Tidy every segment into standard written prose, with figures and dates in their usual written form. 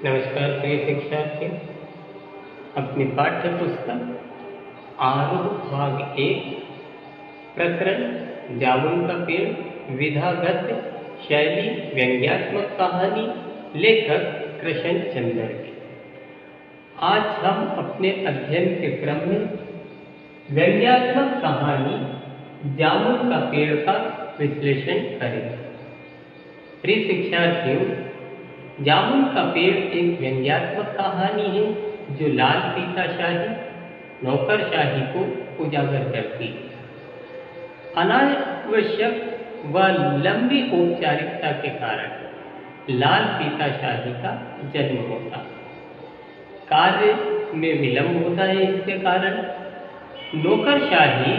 नमस्कार प्रिय शिक्षार्थी। अपनी पाठ्य पुस्तक आरूढ़ भाग 1 प्रकरण जामुन का पेड़ विधागत शैली व्यंग्यात्मक कहानी लेखक कृष्ण चंद्र की। आज हम अपने अध्ययन के क्रम में व्यंग्यात्मक कहानी जामुन का पेड़ का विश्लेषण करेंगे। प्रिय शिक्षार्थियों, जामुन का पेड़ एक व्यंग्यात्मक कहानी है जो लाल पीताशाही नौकरशाही को उजागर करती है। अनावश्यक व लंबी औपचारिकता के कारण लाल पीताशाही का जन्म होता है। कार्य में विलंब होता है। इसके कारण नौकरशाही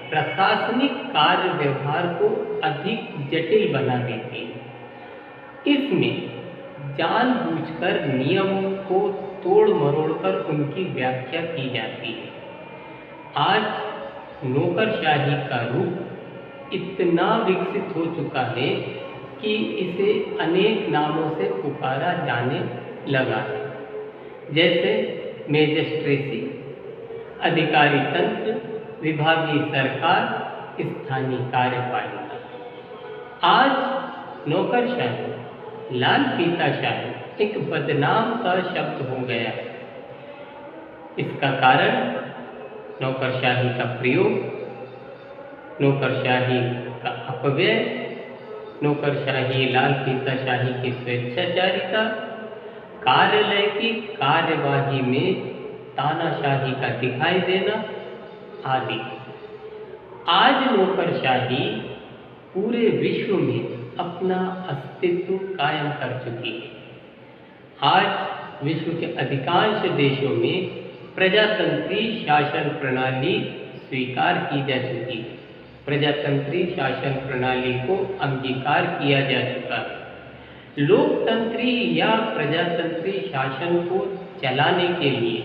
प्रशासनिक कार्य व्यवहार को अधिक जटिल बना देती है। इसमें जानबूझकर नियमों को तोड़ मरोड़कर उनकी व्याख्या की जाती है। आज नौकरशाही का रूप इतना विकसित हो चुका है कि इसे अनेक नामों से पुकारा जाने लगा है, जैसे मैजिस्ट्रेसी, अधिकारी तंत्र, विभागीय सरकार, स्थानीय कार्यपालिका। आज नौकरशाही लाल पीताशाही एक बदनाम सा शब्द हो गया है। इसका कारण नौकरशाही का प्रयोग, नौकरशाही का अपव्यय, नौकरशाही लाल पीताशाही की स्वेच्छाचारिता, कार्यालय की कार्यवाही में तानाशाही का दिखाई देना आदि। आज नौकरशाही पूरे विश्व में अपना अस्तित्व कायम कर चुकी है। आज विश्व के अधिकांश देशों में प्रजातंत्री शासन प्रणाली स्वीकार की जा चुकी है। प्रजातंत्री शासन प्रणाली को अंगीकार किया जा चुका है। लोकतंत्री या प्रजातंत्री शासन को चलाने के लिए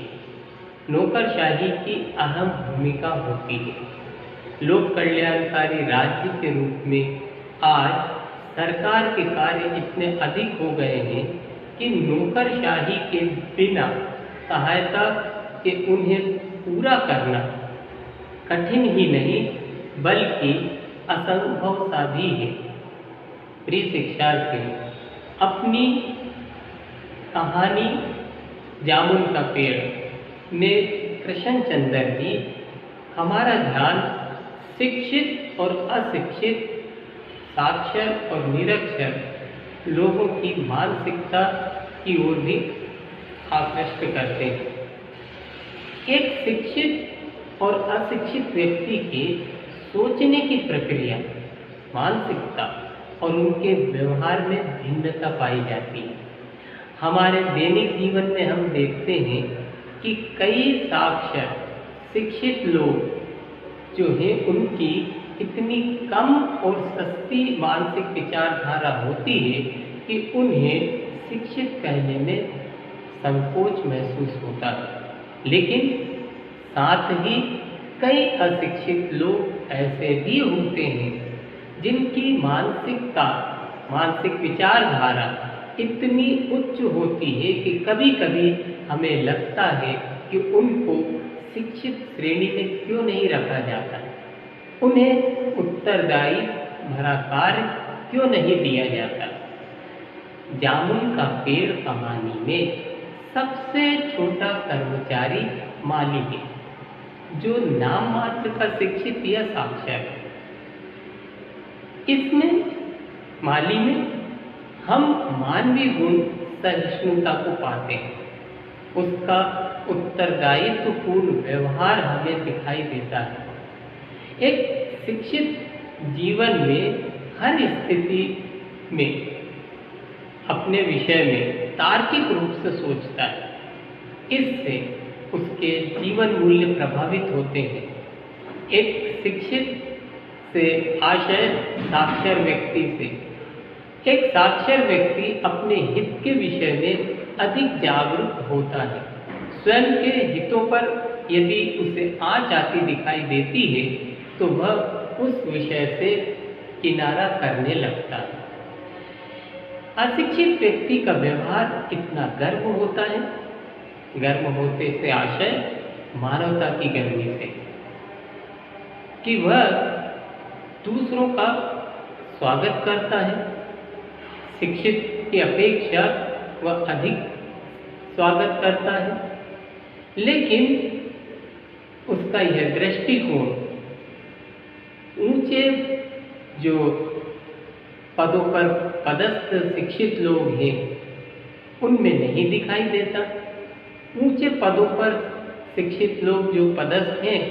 नौकरशाही की अहम भूमिका होती है। लोक कल्याणकारी राज्य के रूप में आज सरकार के कार्य इतने अधिक हो गए हैं कि नौकरशाही के बिना सहायता के उन्हें पूरा करना कठिन ही नहीं बल्कि असंभव सा भी है। प्रिय शिक्षार्थियों, अपनी कहानी जामुन का पेड़ में कृष्ण चंद्र जी हमारा ध्यान शिक्षित और अशिक्षित, साक्षर और निरक्षर लोगों की मानसिकता की ओर भी आकृष्ट करते हैं। एक शिक्षित और अशिक्षित व्यक्ति के सोचने की प्रक्रिया, मानसिकता और उनके व्यवहार में भिन्नता पाई जाती है। हमारे दैनिक जीवन में हम देखते हैं कि कई साक्षर शिक्षित लोग जो हैं उनकी इतनी कम और सस्ती मानसिक विचारधारा होती है कि उन्हें शिक्षित कहने में संकोच महसूस होता है। लेकिन साथ ही कई अशिक्षित लोग ऐसे भी होते हैं जिनकी मानसिक विचारधारा इतनी उच्च होती है कि कभी कभी हमें लगता है कि उनको शिक्षित श्रेणी में क्यों नहीं रखा जाता, उन्हें उत्तरदायी भरा कार्य क्यों नहीं दिया जाता। जामुन का पेड़ कहानी में सबसे छोटा कर्मचारी माली है, जो नाम मात्र का शिक्षित या साक्षर है। इसमें माली में हम मानवीय गुण सहिष्णुता को पाते हैं। उसका उत्तरदायित्वपूर्ण व्यवहार हमें दिखाई देता है। एक शिक्षित जीवन में हर स्थिति में अपने विषय में तार्किक रूप से सोचता है। इससे उसके जीवन मूल्य प्रभावित होते हैं। एक शिक्षित से आशय साक्षर व्यक्ति से एक साक्षर व्यक्ति अपने हित के विषय में अधिक जागरूक होता है। स्वयं के हितों पर यदि उसे आँच आती दिखाई देती है तो वह उस विषय से किनारा करने लगता है। अशिक्षित व्यक्ति का व्यवहार कितना गर्म होता है। गर्म होते से आशय मानवता की गर्मी से, कि वह दूसरों का स्वागत करता है। शिक्षित की अपेक्षा वह अधिक स्वागत करता है, लेकिन उसका यह दृष्टिकोण ऊंचे जो पदों पर पदस्थ शिक्षित लोग हैं उनमें नहीं दिखाई देता। ऊंचे पदों पर शिक्षित लोग जो पदस्थ हैं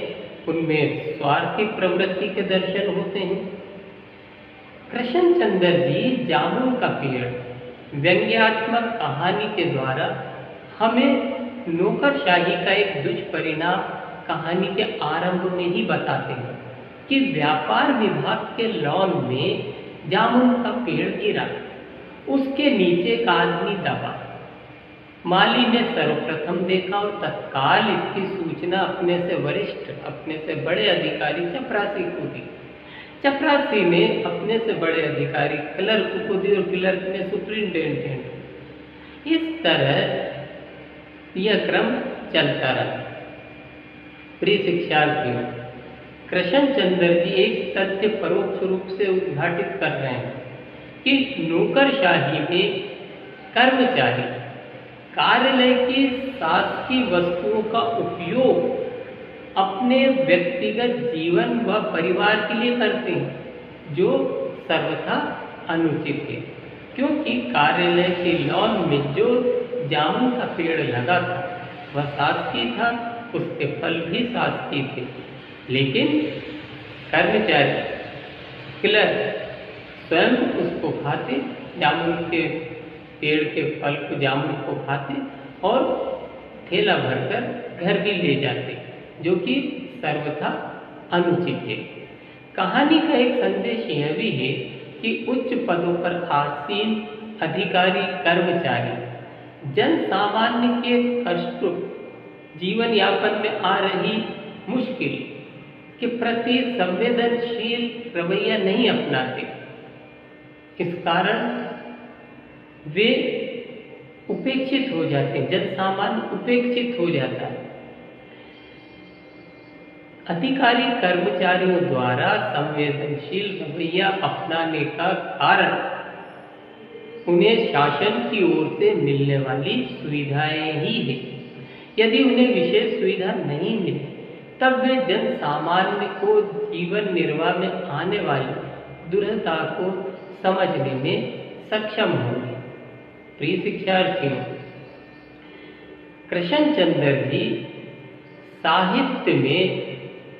उनमें स्वार्थी प्रवृत्ति के दर्शन होते हैं। कृष्णचंद्र जी जामुन का पेड़ व्यंग्यात्मक कहानी के द्वारा हमें नौकरशाही का एक दुष्परिणाम कहानी के आरंभ में ही बताते हैं कि व्यापार विभाग के लॉन में जामुन का पेड़ गिरा, उसके नीचे एक आदमी दबा। माली ने सर्वप्रथम देखा और तत्काल इसकी सूचना अपने से वरिष्ठ, अपने से बड़े अधिकारी चपरासी को दी। चपरासी ने अपने से बड़े अधिकारी क्लर्क को दी और क्लर्क ने सुपरिंटेंडेंट। इस तरह यह क्रम चलता रहा। प्रिय शिक्षार्थियों, कृष्णचंद्र जी एक तथ्य परोक्ष रूप से उद्घाटित कर रहे हैं कि नौकरशाही में कर्मचारी कार्यालय की शासकीय वस्तुओं का उपयोग अपने व्यक्तिगत जीवन व परिवार के लिए करते हैं, जो सर्वथा अनुचित है। क्योंकि कार्यालय के लॉन में जो जामुन का पेड़ लगा था वह शासकीय था, उसके फल भी शासकीय थे, लेकिन कर्मचारी क्लर्क स्वयं उसको खाते, जामुन के पेड़ के फल को, जामुन को खाते और थैला भरकर घर भी ले जाते, जो कि सर्वथा अनुचित है। कहानी का एक संदेश यह भी है कि उच्च पदों पर आसीन अधिकारी कर्मचारी जन सामान्य के कष्ट, जीवन यापन में आ रही मुश्किल के प्रति संवेदनशील रवैया नहीं अपनाते। इस कारण वे उपेक्षित हो जाते हैं, जन सामान्य उपेक्षित हो जाता है। अधिकारी कर्मचारियों द्वारा संवेदनशील रवैया अपनाने का कारण उन्हें शासन की ओर से मिलने वाली सुविधाएं ही है। यदि उन्हें विशेष सुविधा नहीं मिले तब वे जन सामान्य को जीवन निर्वाह में आने वाली दुर्दशा को समझने में सक्षम होंगे। प्रिय शिक्षार्थियों, कृष्णचंद्र जी साहित्य में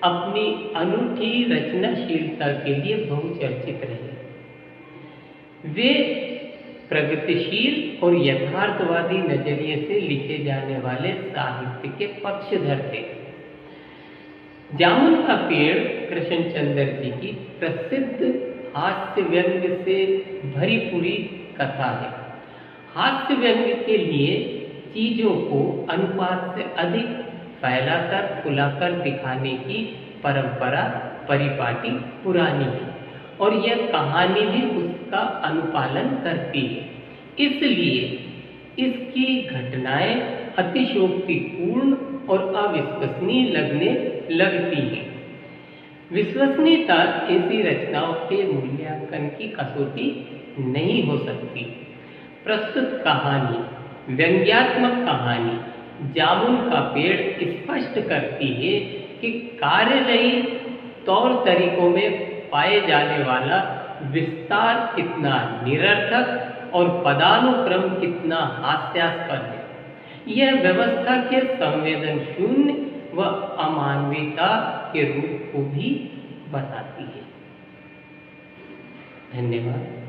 अपनी अनूठी रचनाशीलता के लिए बहुचर्चित रहे। वे प्रगतिशील और यथार्थवादी नजरिए से लिखे जाने वाले साहित्य के पक्षधर थे। जामुन का पेड़ कृष्णचंद्र जी की प्रसिद्ध हास्य व्यंग से भरी पूरी कथा है। हास्य व्यंग के लिए चीजों को अनुपात से अधिक फैलाकर फुलाकर दिखाने की परंपरा परिपाटी पुरानी है और यह कहानी भी उसका अनुपालन करती है। इसलिए इसकी घटनाएं अतिशयोक्तिपूर्ण और अविश्वसनीय लगने लगती हैं। विश्वसनीयता ऐसी रचनाओं के मूल्यांकन की कसौटी नहीं हो सकती। प्रस्तुत कहानी, व्यंग्यात्मक कहानी जामुन का पेड़ स्पष्ट करती है कि कार्यालयी तौर तरीकों में पाए जाने वाला विस्तार कितना निरर्थक और पदानुक्रम कितना हास्यास्पद है। यह व्यवस्था के संवेदन शून्य व अमानवीयता के रूप को भी बताती है। धन्यवाद।